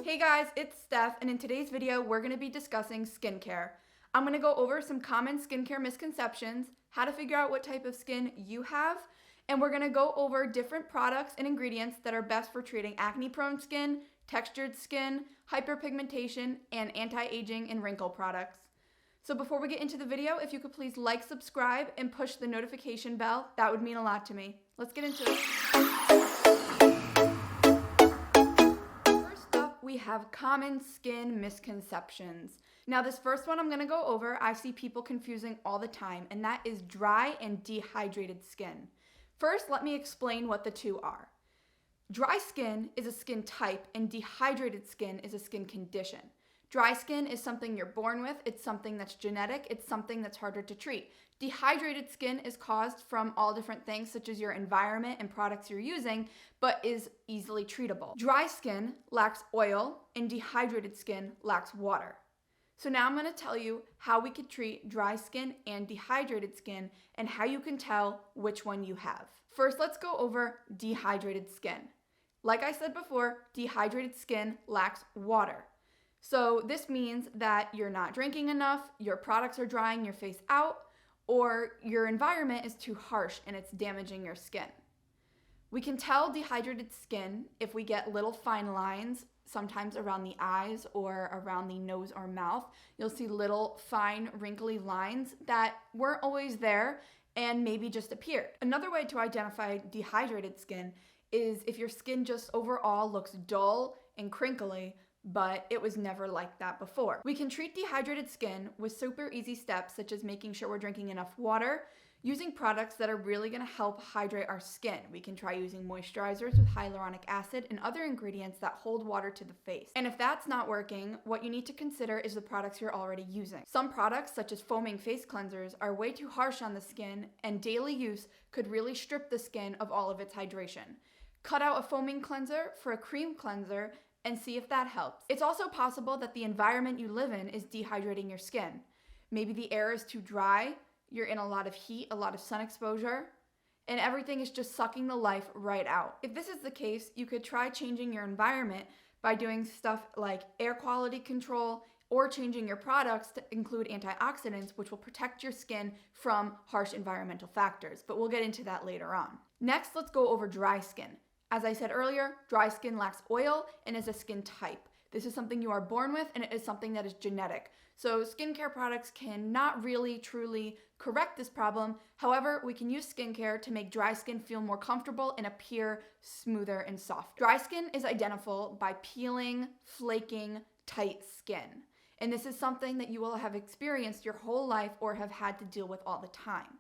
Hey guys, it's Steph, and in today's video, we're going to be discussing skincare. I'm going to go over some common skincare misconceptions, how to figure out what type of skin you have, and we're going to go over different products and ingredients that are best for treating acne-prone skin, textured skin, hyperpigmentation, and anti-aging and wrinkle products. So before we get into the video, if you could please like, subscribe, and push the notification bell, that would mean a lot to me. Let's get into it. We have common skin misconceptions. Now this first one I'm going to go over, I see people confusing all the time, and that is dry and dehydrated skin. First, let me explain what the two are. Dry skin is a skin type and dehydrated skin is a skin condition. Dry skin is something you're born with, it's something that's genetic, it's something that's harder to treat. Dehydrated skin is caused from all different things such as your environment and products you're using, but is easily treatable. Dry skin lacks oil and dehydrated skin lacks water. So now I'm going to tell you how we could treat dry skin and dehydrated skin and how you can tell which one you have. First, let's go over dehydrated skin. Like I said before, dehydrated skin lacks water. So this means that you're not drinking enough, your products are drying your face out, or your environment is too harsh and it's damaging your skin. We can tell dehydrated skin if we get little fine lines, sometimes around the eyes or around the nose or mouth. You'll see little fine wrinkly lines that weren't always there and maybe just appeared. Another way to identify dehydrated skin is if your skin just overall looks dull and crinkly, but it was never like that before. We can treat dehydrated skin with super easy steps such as making sure we're drinking enough water, using products that are really going to help hydrate our skin. We can try using moisturizers with hyaluronic acid and other ingredients that hold water to the face. And if that's not working, what you need to consider is the products you're already using. Some products, such as foaming face cleansers, are way too harsh on the skin, and daily use could really strip the skin of all of its hydration. Cut out a foaming cleanser for a cream cleanser and see if that helps. It's also possible that the environment you live in is dehydrating your skin. Maybe the air is too dry, you're in a lot of heat, a lot of sun exposure, and everything is just sucking the life right out. If this is the case, you could try changing your environment by doing stuff like air quality control or changing your products to include antioxidants, which will protect your skin from harsh environmental factors, but we'll get into that later on. Next, let's go over dry skin. As I said earlier, dry skin lacks oil and is a skin type. This is something you are born with and it is something that is genetic. So skincare products cannot really truly correct this problem. However, we can use skincare to make dry skin feel more comfortable and appear smoother and soft. Dry skin is identifiable by peeling, flaking, tight skin. And this is something that you will have experienced your whole life or have had to deal with all the time.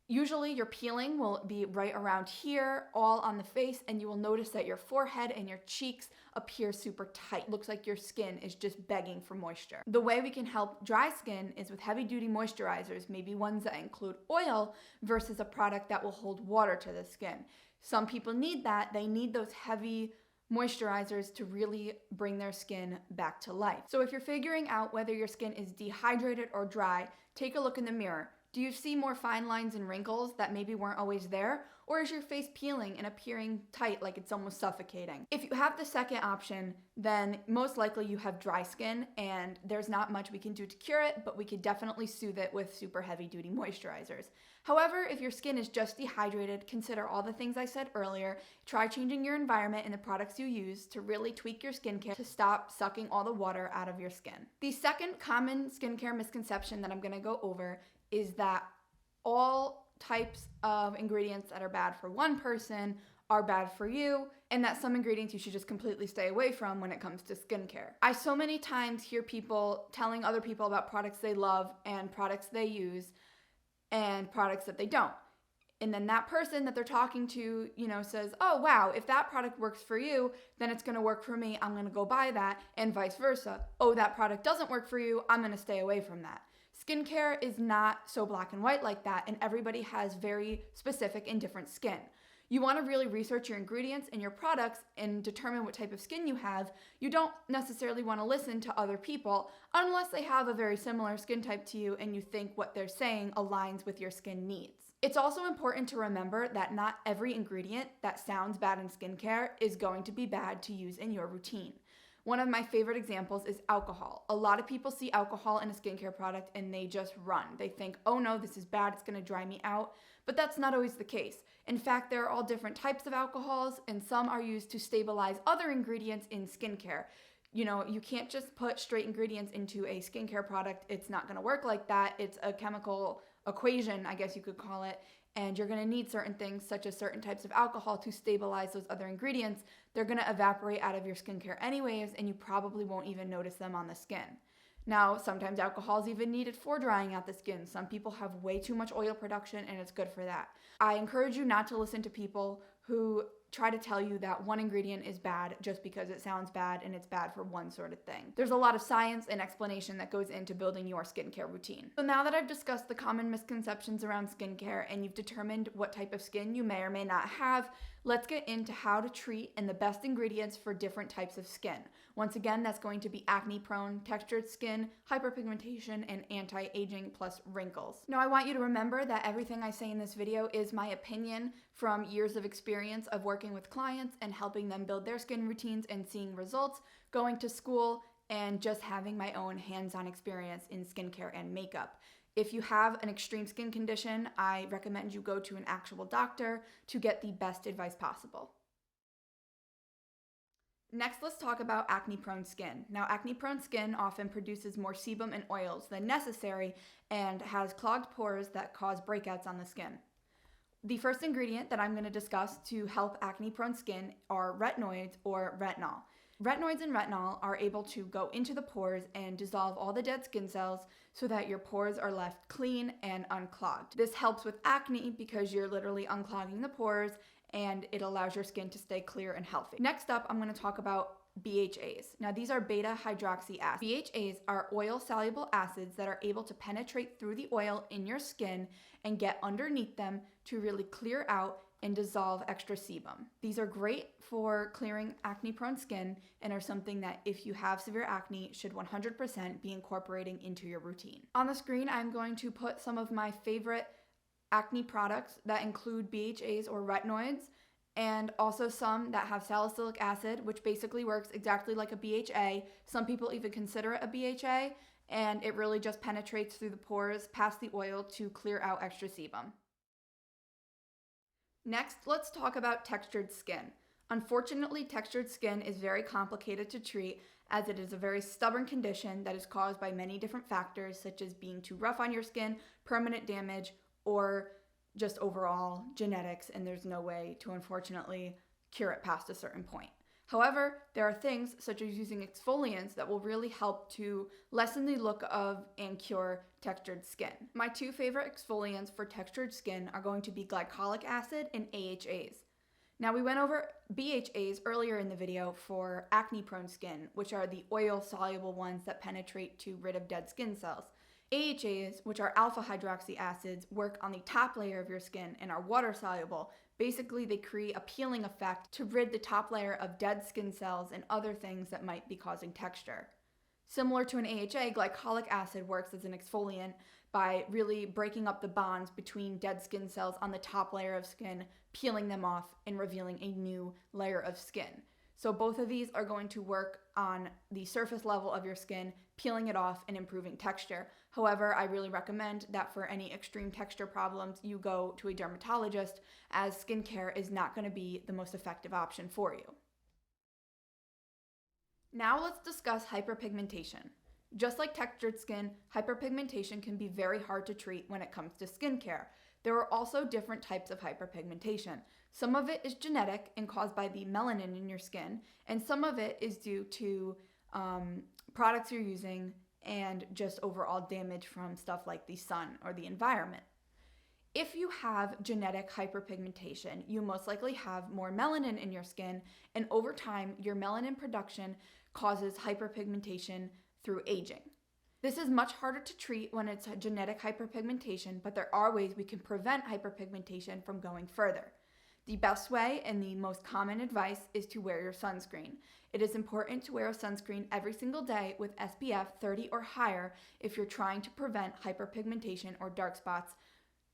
Usually your peeling will be right around here, all on the face, and you will notice that your forehead and your cheeks appear super tight. Looks like your skin is just begging for moisture. The way we can help dry skin is with heavy-duty moisturizers, maybe ones that include oil versus a product that will hold water to the skin. Some people need that. They need those heavy moisturizers to really bring their skin back to life. So if you're figuring out whether your skin is dehydrated or dry, take a look in the mirror. Do you see more fine lines and wrinkles that maybe weren't always there? Or is your face peeling and appearing tight like it's almost suffocating? If you have the second option, then most likely you have dry skin and there's not much we can do to cure it, but we could definitely soothe it with super heavy duty moisturizers. However, if your skin is just dehydrated, consider all the things I said earlier. Try changing your environment and the products you use to really tweak your skincare to stop sucking all the water out of your skin. The second common skincare misconception that I'm gonna go over is that all types of ingredients that are bad for one person are bad for you, and that some ingredients you should just completely stay away from when it comes to skincare. I so many times hear people telling other people about products they love and products they use and products that they don't. And then that person that they're talking to, says, oh wow, if that product works for you, then it's gonna work for me, I'm gonna go buy that, and vice versa. Oh, that product doesn't work for you, I'm gonna stay away from that. Skincare is not so black and white like that, and everybody has very specific and different skin. You want to really research your ingredients and your products and determine what type of skin you have. You don't necessarily want to listen to other people unless they have a very similar skin type to you and you think what they're saying aligns with your skin needs. It's also important to remember that not every ingredient that sounds bad in skincare is going to be bad to use in your routine. One of my favorite examples is alcohol. A lot of people see alcohol in a skincare product and they just run. They think, oh no, this is bad, it's gonna dry me out. But that's not always the case. In fact, there are all different types of alcohols, and some are used to stabilize other ingredients in skincare. You can't just put straight ingredients into a skincare product. It's not gonna work like that. It's a chemical equation, I guess you could call it. And you're gonna need certain things, such as certain types of alcohol, to stabilize those other ingredients. They're gonna evaporate out of your skincare anyways, and you probably won't even notice them on the skin. Now, sometimes alcohol is even needed for drying out the skin. Some people have way too much oil production, and it's good for that. I encourage you not to listen to people who try to tell you that one ingredient is bad just because it sounds bad and it's bad for one sort of thing. There's a lot of science and explanation that goes into building your skincare routine. So now that I've discussed the common misconceptions around skincare and you've determined what type of skin you may or may not have, let's get into how to treat and the best ingredients for different types of skin. Once again, that's going to be acne-prone, textured skin, hyperpigmentation, and anti-aging plus wrinkles. Now, I want you to remember that everything I say in this video is my opinion from years of experience of working with clients and helping them build their skin routines and seeing results, going to school, and just having my own hands-on experience in skincare and makeup. If you have an extreme skin condition, I recommend you go to an actual doctor to get the best advice possible. Next, let's talk about acne-prone skin. Now, acne-prone skin often produces more sebum and oils than necessary and has clogged pores that cause breakouts on the skin. The first ingredient that I'm going to discuss to help acne-prone skin are retinoids or retinol. Retinoids and retinol are able to go into the pores and dissolve all the dead skin cells so that your pores are left clean and unclogged. This helps with acne because you're literally unclogging the pores and it allows your skin to stay clear and healthy. Next up, I'm going to talk about BHAs. Now, these are beta hydroxy acids. BHAs are oil-soluble acids that are able to penetrate through the oil in your skin and get underneath them to really clear out and dissolve extra sebum. These are great for clearing acne-prone skin and are something that if you have severe acne should 100% be incorporating into your routine. On the screen, I'm going to put some of my favorite acne products that include BHAs or retinoids, and also some that have salicylic acid, which basically works exactly like a BHA. Some people even consider it a BHA, and it really just penetrates through the pores past the oil to clear out extra sebum. Next, let's talk about textured skin. Unfortunately, textured skin is very complicated to treat as it is a very stubborn condition that is caused by many different factors, such as being too rough on your skin, permanent damage, or just overall genetics, and there's no way to unfortunately cure it past a certain point. However, there are things such as using exfoliants that will really help to lessen the look of and cure textured skin. My two favorite exfoliants for textured skin are going to be glycolic acid and AHAs. Now, we went over BHAs earlier in the video for acne-prone skin, which are the oil-soluble ones that penetrate to rid of dead skin cells. AHAs, which are alpha hydroxy acids, work on the top layer of your skin and are water soluble. Basically, they create a peeling effect to rid the top layer of dead skin cells and other things that might be causing texture. Similar to an AHA, glycolic acid works as an exfoliant by really breaking up the bonds between dead skin cells on the top layer of skin, peeling them off, and revealing a new layer of skin. So both of these are going to work on the surface level of your skin, peeling it off and improving texture. However, I really recommend that for any extreme texture problems, you go to a dermatologist, as skincare is not going to be the most effective option for you. Now let's discuss hyperpigmentation. Just like textured skin, hyperpigmentation can be very hard to treat when it comes to skincare. There are also different types of hyperpigmentation. Some of it is genetic and caused by the melanin in your skin, and some of it is due to products you're using and just overall damage from stuff like the sun or the environment. If you have genetic hyperpigmentation, you most likely have more melanin in your skin, and over time, your melanin production causes hyperpigmentation through aging. This is much harder to treat when it's a genetic hyperpigmentation, but there are ways we can prevent hyperpigmentation from going further. The best way and the most common advice is to wear your sunscreen. It is important to wear a sunscreen every single day with SPF 30 or higher if you're trying to prevent hyperpigmentation or dark spots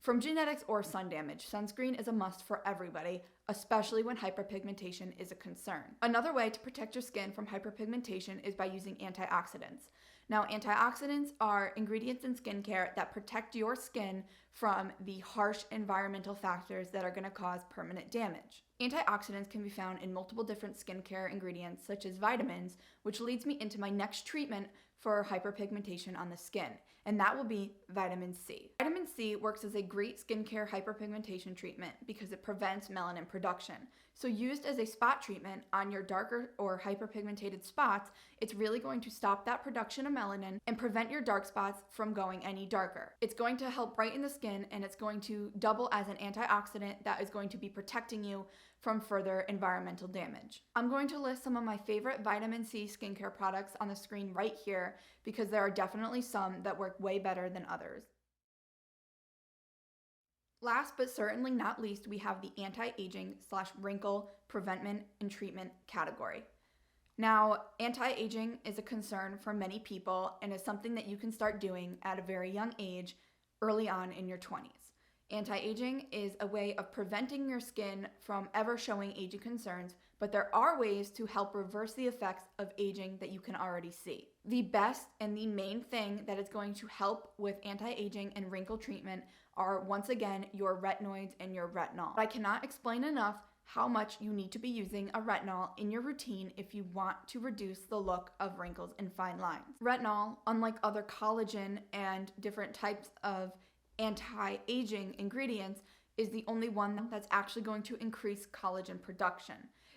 From genetics or sun damage, sunscreen is a must for everybody, especially when hyperpigmentation is a concern. Another way to protect your skin from hyperpigmentation is by using antioxidants. Now, antioxidants are ingredients in skincare that protect your skin from the harsh environmental factors that are going to cause permanent damage. Antioxidants can be found in multiple different skincare ingredients, such as vitamins, which leads me into my next treatment for hyperpigmentation on the skin, and that will be vitamin C. Vitamin C works as a great skincare hyperpigmentation treatment because it prevents melanin production. So used as a spot treatment on your darker or hyperpigmented spots, it's really going to stop that production of melanin and prevent your dark spots from going any darker. It's going to help brighten the skin, and it's going to double as an antioxidant that is going to be protecting you from further environmental damage. I'm going to list some of my favorite vitamin C skincare products on the screen right here because there are definitely some that work way better than others. Last but certainly not least, we have the anti-aging / wrinkle preventment and treatment category. Now, anti-aging is a concern for many people and is something that you can start doing at a very young age, early on in your 20s. Anti-aging is a way of preventing your skin from ever showing aging concerns, but there are ways to help reverse the effects of aging that you can already see. The best and the main thing that is going to help with anti-aging and wrinkle treatment are, once again, your retinoids and your retinol. I cannot explain enough how much you need to be using a retinol in your routine if you want to reduce the look of wrinkles and fine lines. Retinol, unlike other collagen and different types of anti-aging ingredients, is the only one that's actually going to increase collagen production.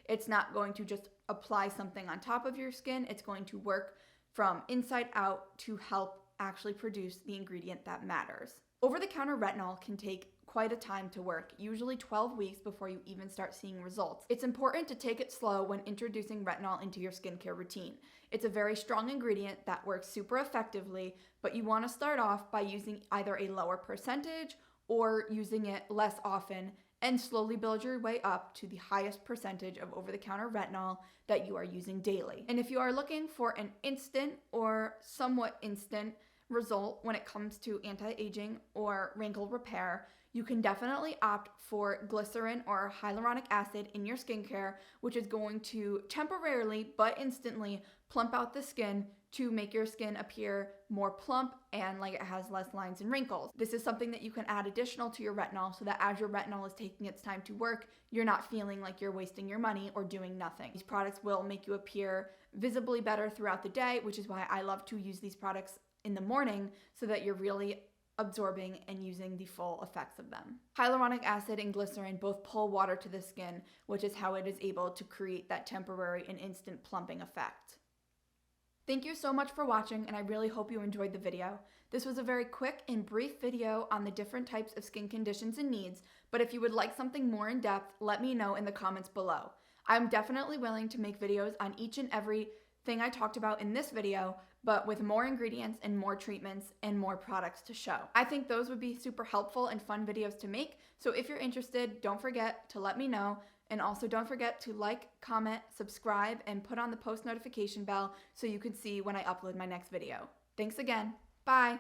It's not going to just apply something on top of your skin. It's going to work from inside out to help actually produce the ingredient that matters. Over-the-counter retinol can take quite a time to work, usually 12 weeks before you even start seeing results. It's important to take it slow when introducing retinol into your skincare routine. It's a very strong ingredient that works super effectively, but you want to start off by using either a lower percentage or using it less often and slowly build your way up to the highest percentage of over-the-counter retinol that you are using daily. And if you are looking for an instant or somewhat instant result when it comes to anti-aging or wrinkle repair, you can definitely opt for glycerin or hyaluronic acid in your skincare, which is going to temporarily but instantly plump out the skin to make your skin appear more plump and like it has less lines and wrinkles. This is something that you can add additional to your retinol so that as your retinol is taking its time to work, you're not feeling like you're wasting your money or doing nothing. These products will make you appear visibly better throughout the day, which is why I love to use these products in the morning so that you're really absorbing and using the full effects of them. Hyaluronic acid and glycerin both pull water to the skin, which is how it is able to create that temporary and instant plumping effect. Thank you so much for watching, and I really hope you enjoyed the video. This was a very quick and brief video on the different types of skin conditions and needs, but if you would like something more in depth, let me know in the comments below. I'm definitely willing to make videos on each and every thing I talked about in this video, but with more ingredients and more treatments and more products to show. I think those would be super helpful and fun videos to make, so if you're interested, don't forget to let me know, and also don't forget to like, comment, subscribe, and put on the post notification bell so you can see when I upload my next video. Thanks again. Bye!